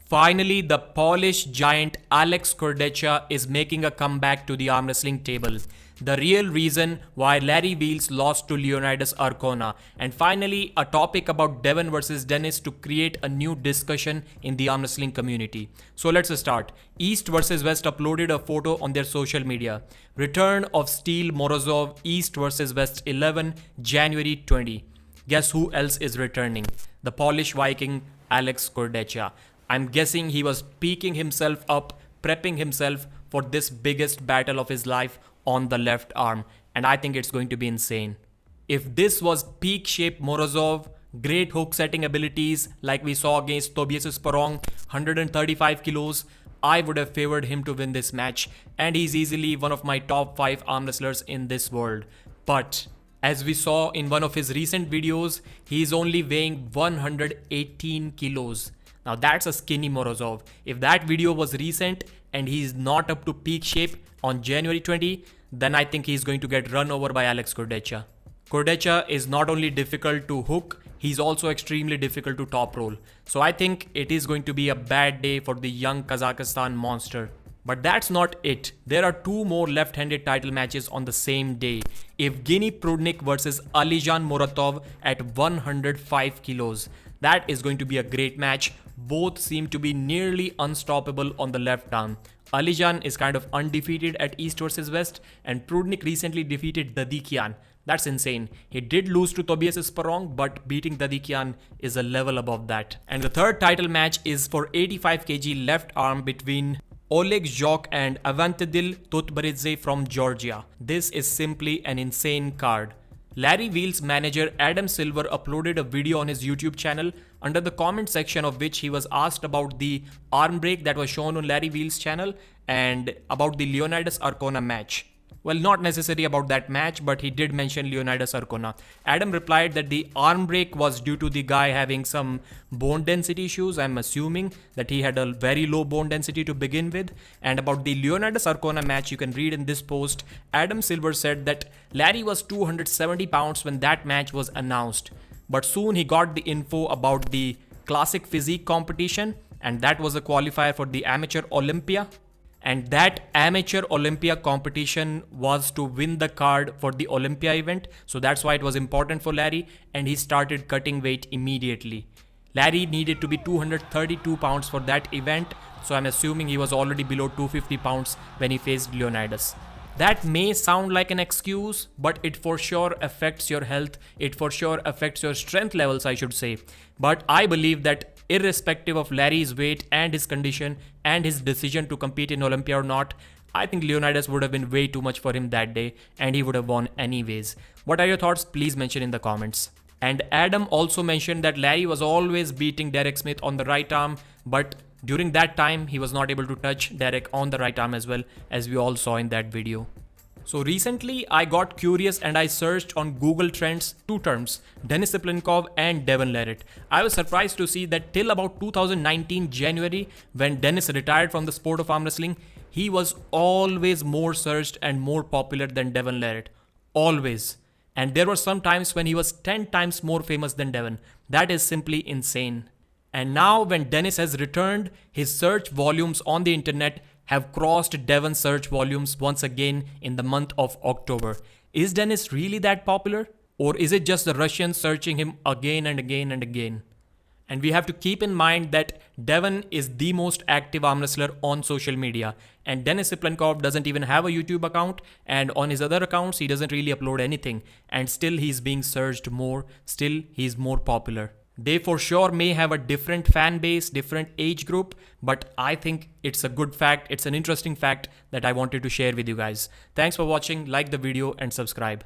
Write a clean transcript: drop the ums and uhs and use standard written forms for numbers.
Finally, the Polish giant Alex Kordecha is making a comeback to the arm wrestling table. The real reason why Larry Wheels lost to Leonidas Arcona. And finally, a topic about Devon versus Dennis to create a new discussion in the arm wrestling community. So let's start. East versus West uploaded a photo on their social media. Return of Steel Morozov, East versus West 11, January 20. Guess who else is returning? The Polish Viking Alex Kordecha. I'm guessing he was peaking himself up, prepping himself for this biggest battle of his life on the left arm. And I think it's going to be insane. If this was peak shape Morozov, great hook setting abilities like we saw against Tobias Sporong, 135 kilos, I would have favored him to win this match. And he's easily one of my top 5 arm wrestlers in this world. But as we saw in one of his recent videos, he's only weighing 118 kilos. Now that's a skinny Morozov. If that video was recent and he's not up to peak shape on January 20, then I think he's going to get run over by Alex Kordecha. Kordecha is not only difficult to hook, he's also extremely difficult to top roll. So I think it is going to be a bad day for the young Kazakhstan monster. But that's not it. There are 2 more left-handed title matches on the same day. Evgeny Prudnik versus Alijan Muratov at 105 kilos. That is going to be a great match. Both seem to be nearly unstoppable on the left arm. Alijan is kind of undefeated at East versus West, and Prudnik recently defeated Dadikian. That's insane. He did lose to Tobias Sporong, but beating Dadikian is a level above that. And the third title match is for 85 kg left arm between Oleg Zhok and Avantadil Tutbaridze from Georgia. This is simply an insane card. Larry Wheels' manager Adam Silver uploaded a video on his YouTube channel, under the comment section of which he was asked about the arm break that was shown on Larry Wheels' channel and about the Leonidas Arcona match. Well, not necessarily about that match, but he did mention Leonidas Arcona. Adam replied that the arm break was due to the guy having some bone density issues. I'm assuming that he had a very low bone density to begin with. And about the Leonidas Arcona match, you can read in this post, Adam Silver said that Larry was 270 pounds when that match was announced. But soon he got the info about the classic physique competition, and that was a qualifier for the amateur Olympia. And that amateur Olympia competition was to win the card for the Olympia event. So that's why it was important for Larry, and he started cutting weight immediately. Larry needed to be 232 pounds for that event. So I'm assuming he was already below 250 pounds when he faced Leonidas. That may sound like an excuse, but it for sure affects your health. It for sure affects your strength levels, I should say. But I believe that irrespective of Larry's weight and his condition and his decision to compete in Olympia or not, I think Leonidas would have been way too much for him that day and he would have won anyways. What are your thoughts? Please mention in the comments. And Adam also mentioned that Larry was always beating Derek Smith on the right arm, but during that time he was not able to touch Derek on the right arm as well, as we all saw in that video. So recently I got curious and I searched on Google Trends 2 terms, Denis Siplenkov and Devon Larratt. I was surprised to see that till about 2019 January, when Denis retired from the sport of arm wrestling, he was always more searched and more popular than Devon Larratt. Always. And there were some times when he was 10 times more famous than Devon. That is simply insane. And now when Denis has returned, his search volumes on the internet have crossed Devon's search volumes once again in the month of October. Is Denis really that popular? Or is it just the Russians searching him again and again and again? And we have to keep in mind that Devon is the most active arm wrestler on social media. And Denis Siplenkov doesn't even have a YouTube account. And on his other accounts, he doesn't really upload anything. And still he's being searched more. Still he's more popular. They for sure may have a different fan base, different age group, but I think it's a good fact. It's an interesting fact that I wanted to share with you guys. Thanks for watching. Like the video and subscribe.